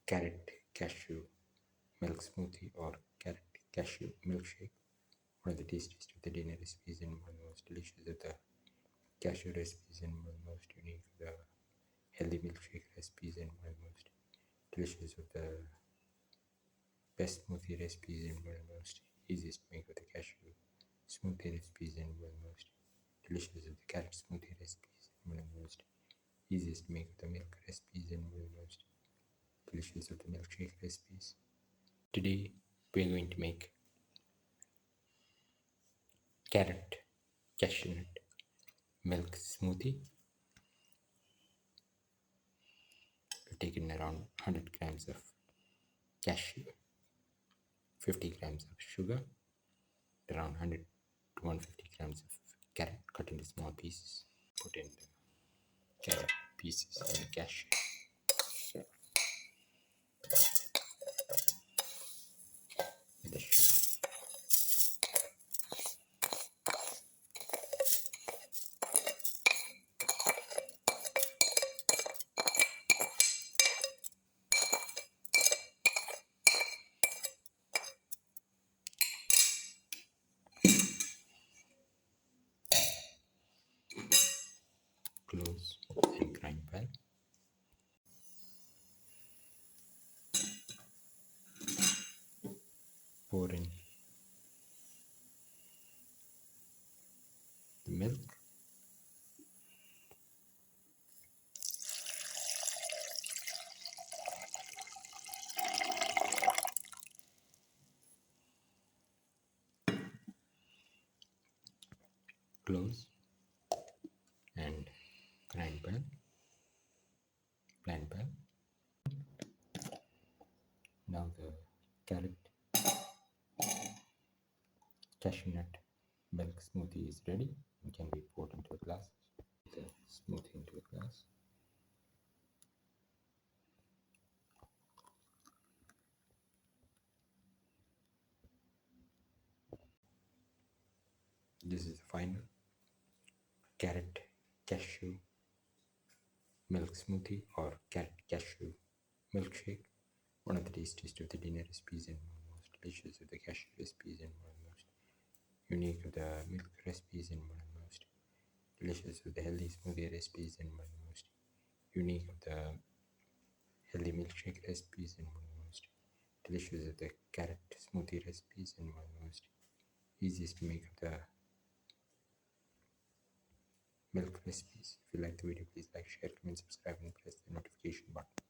carrot cashew milk smoothie or carrot cashew milkshake. One of the tastiest of the dinner recipes and one of the most delicious of the cashew recipes and one of the most unique of the healthy milkshake recipes and one of the most delicious of the best smoothie recipes and one of the most easiest to make of the cashew smoothie recipes and one of the most delicious of the carrot smoothie recipes and one of the most easiest to make of the milk recipes and one of the most delicious of the milkshake recipes. Today we're going to make carrot cashew nut milk smoothie. We've taken around 100 grams of cashew, 50 grams of sugar, around 100 to 150 grams of carrot cut into small pieces. Put in the carrot pieces and the cashew. And the sugar. Close and grind well. Pour in the milk. Close and grind well. Blend well. Now the carrot cashew nut milk smoothie is ready and can be poured into a glass. The smoothie into a glass. This is the final carrot cashew milk smoothie or carrot cashew milkshake. One of the tastiest of the dinner recipes and one of the most delicious of the cashew recipes and one of the most unique of the milk recipes and one of the most delicious of the healthy smoothie recipes and one of the most unique of the healthy milkshake recipes and one of the most delicious of the carrot smoothie recipes and one of the most easiest to make of the milk recipes. If you like the video, please like, share, comment, subscribe and press the notification button.